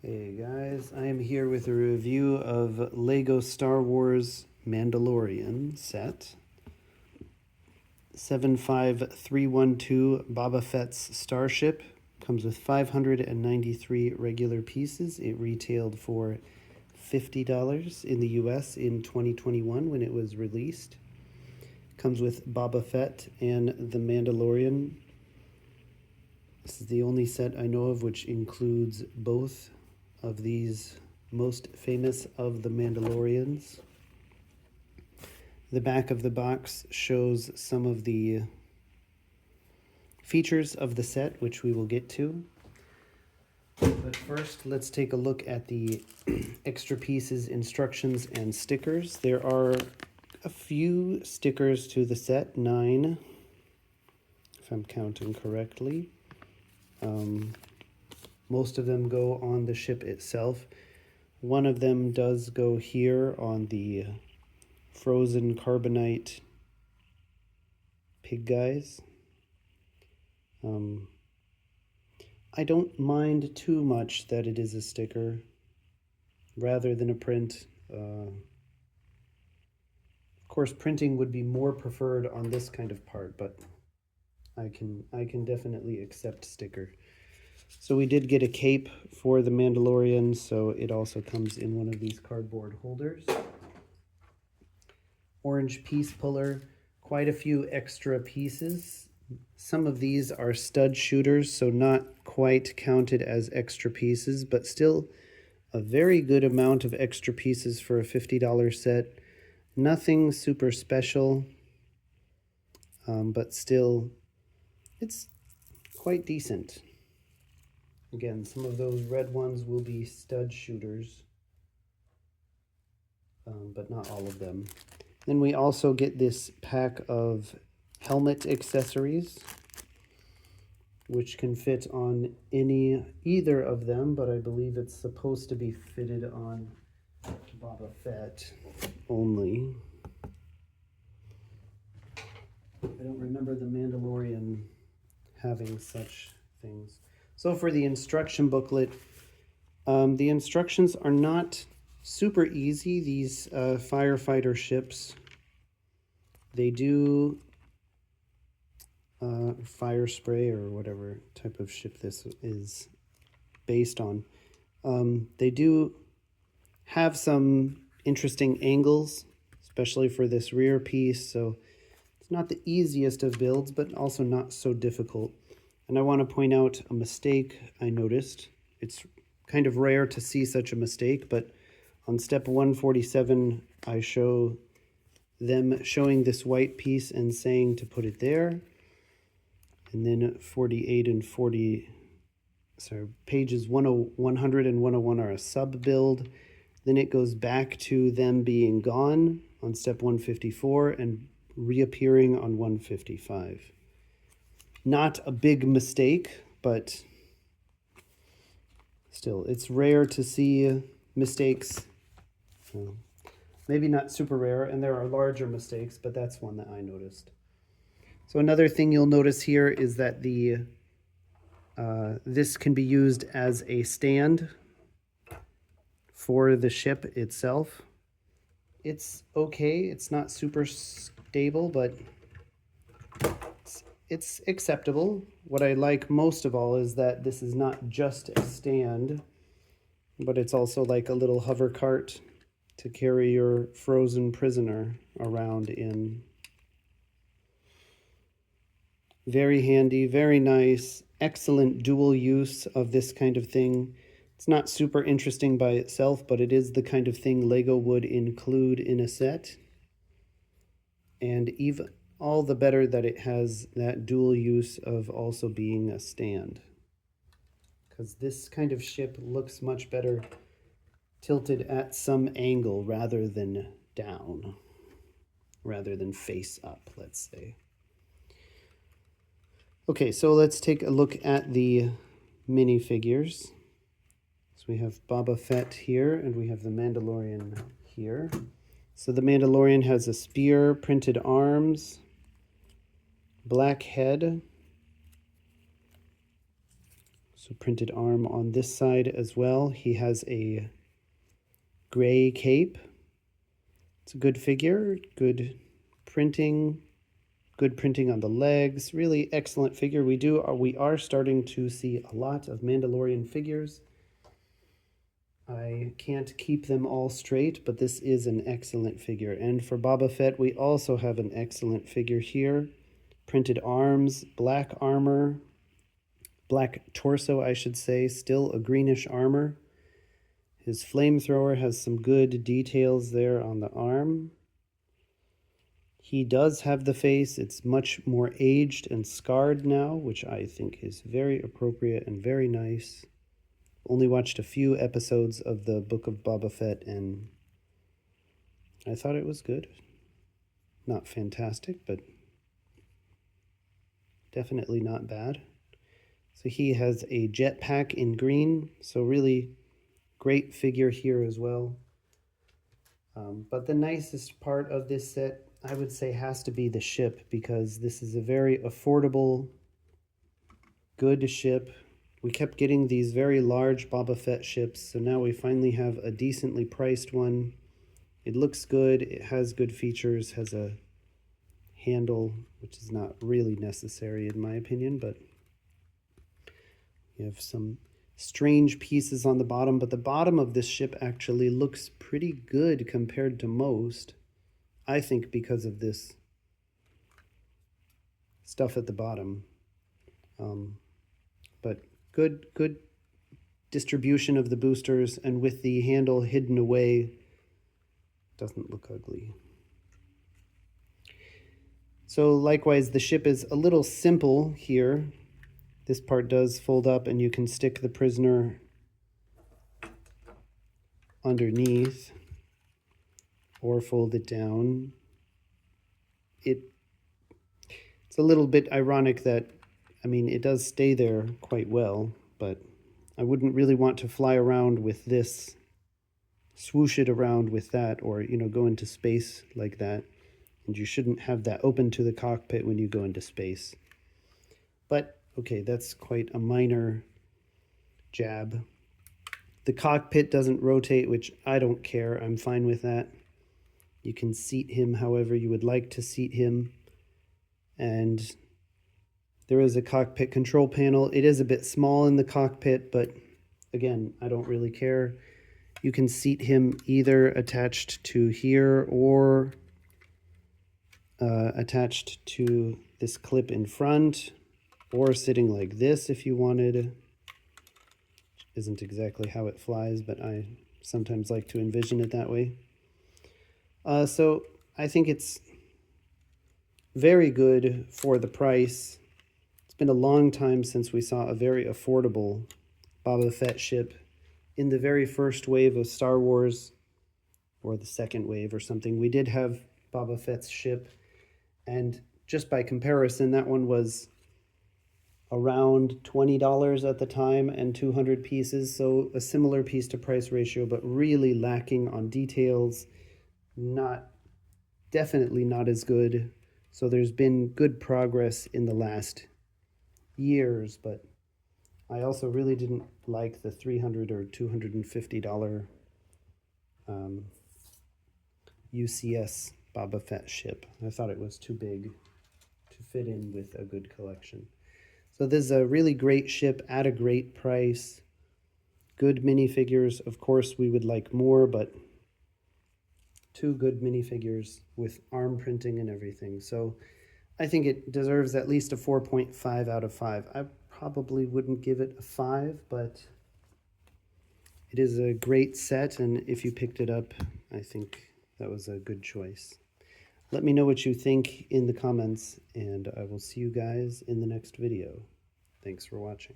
Hey guys, I am here with a review of Lego Star Wars Mandalorian set. 75312 Boba Fett's Starship comes with 593 regular pieces. It retailed for $50 in the US in 2021 when it was released. Comes with Boba Fett and the Mandalorian. This is the only set I know of which includes both of these most famous of the Mandalorians. The back of the box shows some of the features of the set, which we will get to. But first, let's take a look at the extra pieces, instructions, and stickers. There are a few stickers to the set, 9, if I'm counting correctly. Most of them go on the ship itself. One of them does go here on the frozen Carbonite pig guys. I don't mind too much that it is a sticker rather than a print. Of course, printing would be more preferred on this kind of part, but I can definitely accept sticker. So we did get a cape for the Mandalorian, so it also comes in one of these cardboard holders. Orange piece puller, quite a few extra pieces. Some of these are stud shooters, so not quite counted as extra pieces, but still a very good amount of extra pieces for a $50 set. Nothing super special, but still, it's quite decent. Again, some of those red ones will be stud shooters, but not all of them. Then we also get this pack of helmet accessories, which can fit on either of them, but I believe it's supposed to be fitted on Boba Fett only. I don't remember the Mandalorian having such things. So for the instruction booklet, the instructions are not super easy. These firefighter ships, they do fire spray or whatever type of ship this is based on. They do have some interesting angles, especially for this rear piece, so it's not the easiest of builds, but also not so difficult. And I want to point out a mistake I noticed. It's kind of rare to see such a mistake, but on step 147, I show them showing this white piece and saying to put it there. And then 48 and 40, sorry, pages 100 and 101 are a sub-build. Then it goes back to them being gone on step 154 and reappearing on 155. Not a big mistake, but still, it's rare to see mistakes. Maybe not super rare, and there are larger mistakes, but that's one that I noticed. So another thing you'll notice here is that this can be used as a stand for the ship itself. It's okay. It's not super stable, but it's acceptable. What I like most of all is that this is not just a stand, but it's also like a little hover cart to carry your frozen prisoner around in. Very handy, very nice, excellent dual use of this kind of thing. It's not super interesting by itself, but it is the kind of thing Lego would include in a set. And even all the better that it has that dual use of also being a stand, because this kind of ship looks much better tilted at some angle rather than down, rather than face up, let's say. Okay, so let's take a look at the minifigures. So we have Boba Fett here, and we have the Mandalorian here. So the Mandalorian has a spear, printed arms, black head, So printed arm on this side as well. He has a gray cape. It's a good figure, good printing on the legs. Really excellent figure. We are starting to see a lot of Mandalorian figures. I can't keep them all straight, but this is an excellent figure. And for Boba Fett, we also have an excellent figure here. Printed arms, black armor, black torso, I should say, still a greenish armor. His flamethrower has some good details there on the arm. He does have the face. It's much more aged and scarred now, which I think is very appropriate and very nice. Only watched a few episodes of the Book of Boba Fett, and I thought it was good. Not fantastic, but definitely not bad. So he has a jetpack in green, so really great figure here as well. But the nicest part of this set, I would say, has to be the ship, because this is a very affordable, good ship. We kept getting these very large Boba Fett ships, so now we finally have a decently priced one. It looks good, it has good features, has a handle, which is not really necessary in my opinion, but you have some strange pieces on the bottom, but the bottom of this ship actually looks pretty good compared to most. I think because of this stuff at the bottom. But good distribution of the boosters, and with the handle hidden away, doesn't look ugly. So likewise, the ship is a little simple here. This part does fold up, and you can stick the prisoner underneath or fold it down. It's a little bit ironic that, I mean, it does stay there quite well, but I wouldn't really want to fly around with this, swoosh it around with that, or, you know, go into space like that. And you shouldn't have that open to the cockpit when you go into space. But, okay, that's quite a minor jab. The cockpit doesn't rotate, which I don't care. I'm fine with that. You can seat him however you would like to seat him. And there is a cockpit control panel. It is a bit small in the cockpit, but again, I don't really care. You can seat him either attached to here or attached to this clip in front, or sitting like this if you wanted. Which isn't exactly how it flies, but I sometimes like to envision it that way. So I think it's very good for the price. It's been a long time since we saw a very affordable Boba Fett ship. In the very first wave of Star Wars, or the second wave or something, we did have Boba Fett's ship, and just by comparison, that one was around $20 at the time and 200 pieces, so a similar piece to price ratio, but really lacking on details. Definitely not as good. So there's been good progress in the last years, but I also really didn't like the $300 or $250 UCS Boba Fett ship. I thought it was too big to fit in with a good collection. So this is a really great ship at a great price. Good minifigures. Of course, we would like more, but 2 good minifigures with arm printing and everything. So I think it deserves at least a 4.5 out of 5. I probably wouldn't give it a 5, but it is a great set, and if you picked it up, I think that was a good choice. Let me know what you think in the comments, and I will see you guys in the next video. Thanks for watching.